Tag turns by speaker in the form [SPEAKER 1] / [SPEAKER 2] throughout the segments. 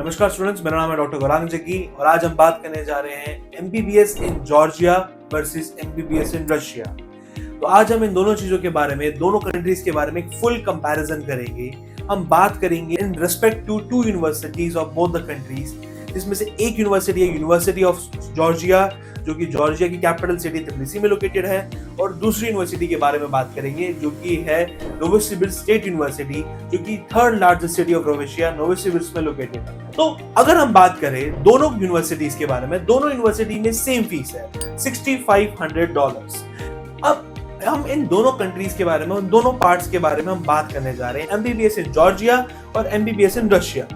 [SPEAKER 1] नमस्कार स्टूडेंट्स, मेरा नाम है डॉक्टर गौरांग जग्गी और आज हम बात करने जा रहे हैं MBBS in Georgia versus MBBS in Russia. तो आज हम इन दोनों चीजों के बारे में, दोनों कंट्रीज के बारे में एक फुल कंपैरिजन करेंगे। हम बात करेंगे in respect to two universities of both the countries, जिसमें से एक यूनिवर्सिटी है यूनिवर्सिटी ऑफ जॉर्जिया, जो कि जॉर्जिया की कैपिटल सिटी तबिलिसी में लोकेटेड है, और दूसरी यूनिवर्सिटी के बारे में बात करेंगे जो कि है नोवोसिबिर्स्क स्टेट यूनिवर्सिटी, जो कि third largest city of Russia Novosibirsk में लोकेटेड है। तो अगर हम बात करें दोनों यूनिवर्सिटीज के बारे में, दोनों यूनिवर्सिटी में सेम फीस है $6500। अब हम इन दोनों कंट्रीज के बारे में, उन दोनों पार्ट्स के बारे में हम बात करने जा रहे हैं, एमबीबीएस इन जॉर्जिया और एमबीबीएस इन रशिया।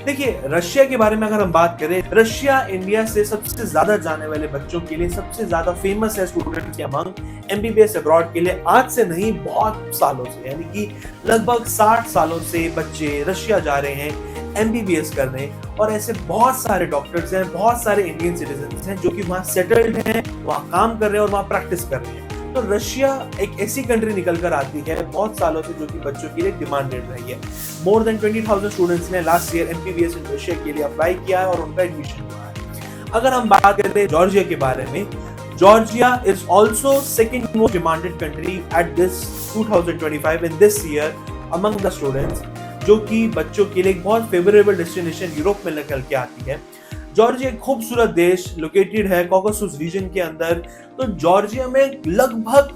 [SPEAKER 1] देखिए, रशिया के बारे में अगर हम बात करें, रशिया इंडिया से सबसे ज्यादा जाने वाले बच्चों के लिए सबसे ज्यादा फेमस है स्टूडेंट्स के अमंग एमबीबीएस अब्रॉड के लिए। आज से नहीं, बहुत सालों से, यानी कि लगभग 60 सालों से बच्चे रशिया जा रहे हैं एमबीबीएस करने, और ऐसे बहुत सारे डॉक्टर्स हैं, बहुत सारे इंडियन सिटीजन हैं जो कि वहाँ सेटल्ड हैं, वहाँ काम कर रहे हैं और वहाँ प्रैक्टिस कर रहे हैं। तो रशिया एक ऐसी कंट्री निकल कर आती है बहुत सालों से जो कि बच्चों के लिए डिमांडेड रही है। मोर देन 20,000 स्टूडेंट्स ने last year MBBS in Russia के लिए अप्लाई किया है और उनका एडमिशन हुआ है। अगर हम बात करें जॉर्जिया के बारे में, Georgia is also second most demanded country at this 2025 in this year among the students, जो कि बच्चों के लिए एक बहुत फेवरेबल डेस्टिनेशन यूरोप में निकल के आती है। जॉर्जिया एक खूबसूरत देश लोकेटेड है कॉकासस रीजन के अंदर। तो जॉर्जिया में लगभग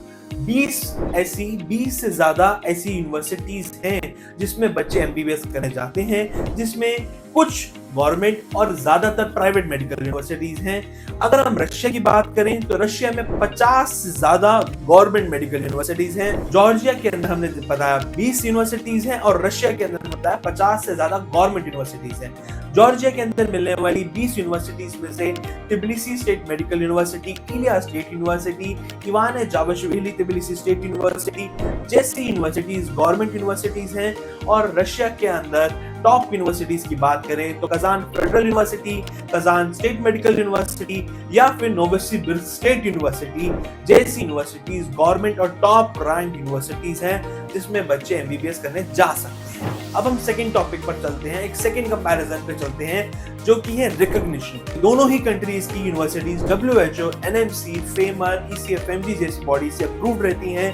[SPEAKER 1] 20 से ज्यादा ऐसी यूनिवर्सिटीज हैं जिसमें बच्चे एमबीबीएस करने जाते हैं, जिसमें कुछ गवर्नमेंट और ज्यादातर प्राइवेट मेडिकल यूनिवर्सिटीज हैं। अगर हम रशिया की बात करें तो रशिया में 50 से ज्यादा गवर्नमेंट मेडिकल यूनिवर्सिटीज हैं। जॉर्जिया के अंदर हमने बताया 20 यूनिवर्सिटीज हैं और रशिया के अंदर बताया 50 से ज्यादा गवर्नमेंट यूनिवर्सिटीज हैं। जॉर्जिया के अंदर मिलने वाली 20 यूनिवर्सिटीज में से Tbilisi State Medical University, Ilia State University, Ivane Javakhishvili Tbilisi State University जैसी यूनिवर्सिटीज गवर्नमेंट यूनिवर्सिटीज हैं। और रशिया के अंदर टॉप यूनिवर्सिटीज की बात करें तो Kazan federal university, Kazan state Medical university या फिर नोवोसिबिर्स्क स्टेट यूनिवर्सिटी जैसी यूनिवर्सिटीज गवर्नमेंट और टॉप रैंक यूनिवर्सिटीज हैं जिसमें बच्चे एमबीबीएस करने जा सकते हैं। अब हम सेकंड टॉपिक पर चलते हैं, एक सेकंड कंपैरिजन पे चलते हैं जो कि है रिकॉग्निशन। दोनों ही कंट्रीज की universities WHO, NMC, FAIMER, ECFMG जैसी बॉडी से अप्रूव्ड रहती हैं।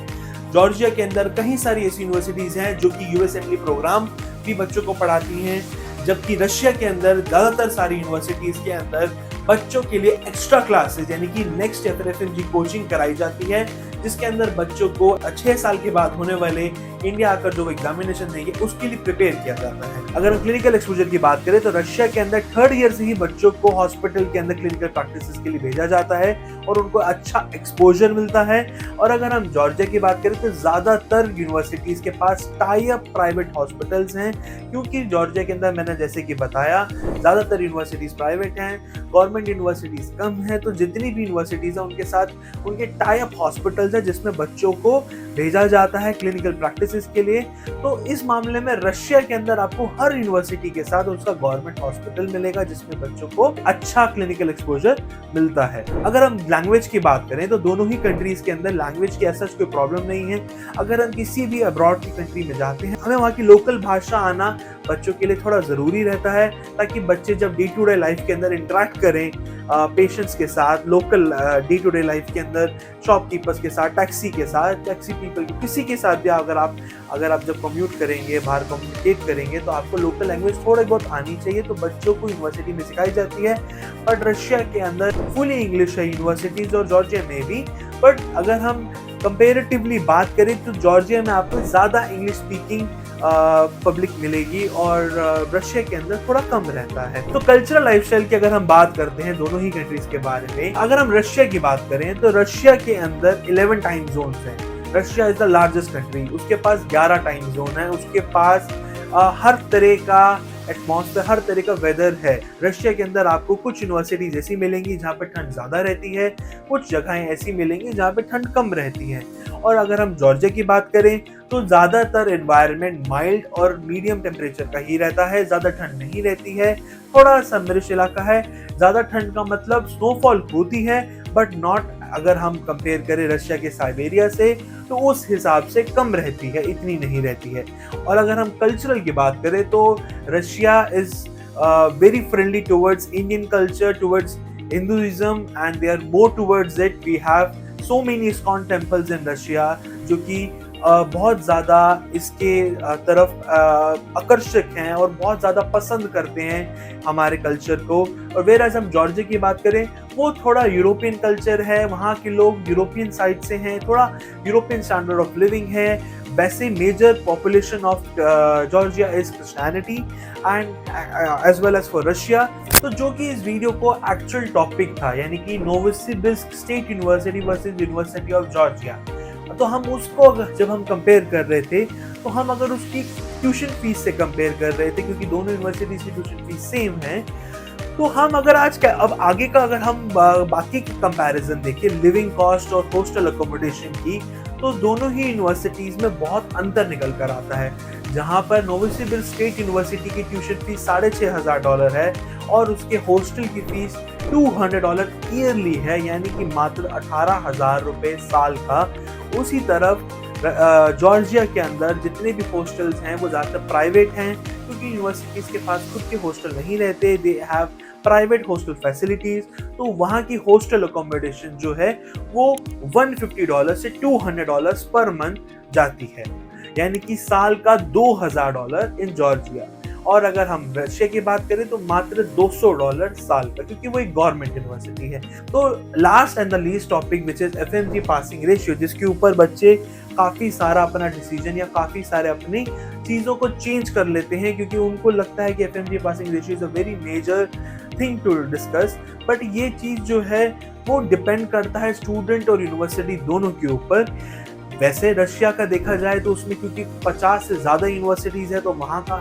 [SPEAKER 1] जॉर्जिया के अंदर कई सारी ऐसी यूनिवर्सिटीज हैं जो कि यूएसएमएल प्रोग्राम भी बच्चों को पढ़ाती हैं, जबकि रशिया के अंदर ज्यादातर सारी यूनिवर्सिटीज के अंदर बच्चों के लिए एक्स्ट्रा क्लासेस यानी कि नेक्स्ट FFMG कोचिंग कराई जाती है, जिसके अंदर बच्चों को 6 साल के बाद होने वाले इंडिया आकर जो एग्जामिनेशन देंगे उसके लिए प्रिपेयर किया जाता है। अगर हम क्लिनिकल एक्सपोजर की बात करें तो रशिया के अंदर 3rd ईयर से ही बच्चों को हॉस्पिटल के अंदर क्लिनिकल प्रैक्टिसेस के लिए भेजा जाता है और उनको अच्छा एक्सपोजर मिलता है। और अगर हम जॉर्जिया की बात करें तो ज्यादातर यूनिवर्सिटीज के पास टाई अप प्राइवेट हॉस्पिटल्स हैं, क्योंकि जॉर्जिया के अंदर मैंने जैसे कि बताया ज्यादातर यूनिवर्सिटीज प्राइवेट हैं, गवर्नमेंट यूनिवर्सिटीज कम है। तो जितनी भी यूनिवर्सिटीज हैं उनके साथ उनके टाई अप हॉस्पिटल्स हैं जिसमें बच्चों को भेजा जाता है क्लिनिकल प्रैक्टिसेस के लिए। तो इस मामले में रशिया के अंदर आपको हर यूनिवर्सिटी के साथ उसका गवर्नमेंट हॉस्पिटल मिलेगा जिसमें बच्चों को अच्छा क्लिनिकल एक्सपोजर मिलता है। अगर हम लैंग्वेज की बात करें तो दोनों ही कंट्रीज के अंदर लैंग्वेज की ऐसा कोई प्रॉब्लम नहीं है। अगर हम किसी भी अब्रॉड की कंट्री में जाते हैं, हमें वहाँ की लोकल भाषा आना बच्चों के लिए थोड़ा जरूरी रहता है, ताकि बच्चे जब डे टू डे लाइफ के अंदर इंटरेक्ट करें पेशेंट्स के साथ, local day to day life के अंदर शॉपकीपर्स के साथ, टैक्सी के साथ, टैक्सी पीपल किसी के साथ भी अगर आप जब कम्यूट करेंगे, बाहर कम्युनिकेट करेंगे तो आपको लोकल लैंग्वेज थोड़ी बहुत आनी चाहिए। तो बच्चों को यूनिवर्सिटी में सिखाई जाती है। बट रशिया के अंदर फुली इंग्लिश है यूनिवर्सिटीज और जॉर्जिया में भी। बट अगर हम कंपेरेटिवली बात करें तो जॉर्जिया में आपको ज्यादा इंग्लिश स्पीकिंग पब्लिक मिलेगी और रशिया के अंदर थोड़ा कम रहता है। तो कल्चरल लाइफस्टाइल की अगर हम बात करते हैं दोनों ही कंट्रीज के बारे में, अगर हम रशिया की बात करें तो रशिया के अंदर 11 टाइम जोन्स हैं। Russia is the largest country, उसके पास 11 टाइम जोन है, उसके पास हर तरह का एटमॉस्फेयर, हर तरह का वेदर है। रशिया के अंदर आपको कुछ यूनिवर्सिटीज ऐसी मिलेंगी जहाँ पे ठंड ज्यादा रहती है, कुछ जगहें ऐसी मिलेंगी जहाँ पे ठंड कम रहती है। और अगर हम जॉर्जिया की बात करें तो ज्यादातर एनवायरनमेंट माइल्ड और मीडियम टेम्परेचर का ही रहता है, ज्यादा ठंड नहीं रहती है, थोड़ा सा मिर्च इलाका है। ज्यादा ठंड का मतलब स्नोफॉल होती है बट नॉट, अगर हम कंपेयर करें रशिया के साइबेरिया से तो उस हिसाब से कम रहती है, इतनी नहीं रहती है। और अगर हम कल्चरल की बात करें तो Russia is very friendly towards Indian culture, towards Hinduism, and they are more towards it. We have so many ISKCON temples in Russia जो कि बहुत ज़्यादा इसके तरफ आकर्षक हैं और बहुत ज़्यादा पसंद करते हैं हमारे कल्चर को। और वेराज हम जॉर्जिया की बात करें, वो थोड़ा यूरोपियन कल्चर है, वहाँ के लोग यूरोपियन साइड से हैं, थोड़ा यूरोपियन स्टैंडर्ड ऑफ लिविंग है। वैसे major population of Georgia is Christianity and as well as for Russia. तो जो कि इस वीडियो को एक्चुअल टॉपिक था, यानी कि Novosibirsk state university versus university of Georgia, तो हम उसको जब हम कंपेयर कर रहे थे, तो हम अगर उसकी ट्यूशन फीस से कंपेयर कर रहे थे, क्योंकि दोनों यूनिवर्सिटीज की ट्यूशन फीस सेम है, तो हम अगर अब आगे का अगर हम बाकी की कंपैरिजन देखें लिविंग कॉस्ट और हॉस्टल अकोमोडेशन की, तो दोनों ही यूनिवर्सिटीज में बहुत अंतर निकल कर आता है। जहां पर नोवोसिबिर्स्क स्टेट यूनिवर्सिटी की ट्यूशन फीस $6,500 है और उसके हॉस्टल की फीस $200 ईयरली है, यानी कि मात्र 18,000 रुपए साल का। उसी तरफ जॉर्जिया के अंदर जितने भी हॉस्टल्स हैं वो ज़्यादातर प्राइवेट हैं, क्योंकि यूनिवर्सिटीज़ के पास खुद के हॉस्टल नहीं रहते, they have private hostel facilities. तो वहाँ की हॉस्टल अकोमोडेशन जो है वो $150 से $200 पर मंथ जाती है, यानी कि साल का $2,000 इन जॉर्जिया। और अगर हम रशिया की बात करें तो मात्र $200 साल का, क्योंकि वो एक गवर्नमेंट यूनिवर्सिटी है। तो last and the least topic which is FMG passing ratio, जिसके ऊपर बच्चे काफ़ी सारा अपना डिसीजन या काफ़ी सारे अपनी चीज़ों को चेंज कर लेते हैं, क्योंकि उनको लगता है कि FMG passing ratio is a very major thing to discuss. But ये चीज़ जो है वो डिपेंड करता है स्टूडेंट और यूनिवर्सिटी दोनों के ऊपर। वैसे रशिया का देखा जाए तो उसमें क्योंकि 50 से ज़्यादा यूनिवर्सिटीज़ है, तो वहाँ का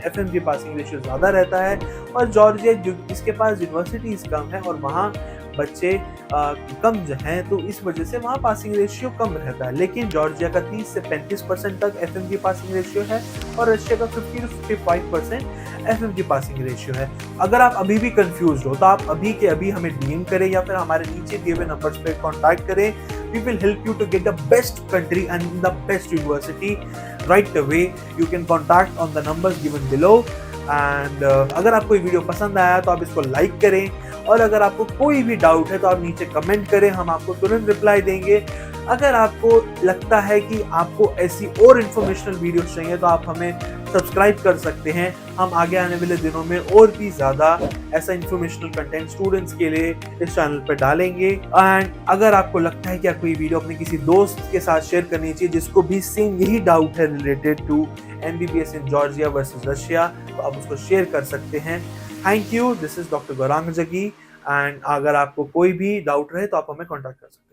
[SPEAKER 1] एफएमजी पासिंग रेशियो ज़्यादा रहता है। और जॉर्जिया जिसके पास यूनिवर्सिटीज़ कम है और वहाँ बच्चे कम जो हैं, तो इस वजह से वहाँ पासिंग रेशियो कम रहता है। लेकिन जॉर्जिया का 30 से 35% तक एफएमजी पासिंग रेशियो है और रशिया का 50 to 55% एफएमजी पासिंग रेशियो है। अगर आप अभी भी कंफ्यूज हो तो आप अभी के अभी हमें डीएम करें या फिर हमारे नीचे दिए हुए नंबर्स पे कॉन्टैक्ट करें। We will help you to get the best country and the best university right away. You can contact on the numbers given below. And अगर आपको ये वीडियो पसंद आया तो आप इसको लाइक करें, और अगर आपको कोई भी डाउट है तो आप नीचे कमेंट करें, हम आपको तुरंत रिप्लाई देंगे। अगर आपको लगता है कि आपको ऐसी और इन्फॉर्मेशनल वीडियोस चाहिए तो आप हमें सब्सक्राइब कर सकते हैं। हम आगे आने वाले दिनों में और भी ज़्यादा ऐसा इन्फॉर्मेशनल कंटेंट स्टूडेंट्स के लिए इस चैनल पर डालेंगे। एंड अगर आपको लगता है कि आपको ये वीडियो अपने किसी दोस्त के साथ शेयर करनी चाहिए जिसको भी सेम यही डाउट है related to MBBS in Georgia versus Russia, तो आप उसको शेयर कर सकते हैं। Thank you, this is doctor Gaurang Jagi. And अगर आपको कोई भी डाउट रहे तो आप हमें कॉन्टैक्ट कर सकते हैं।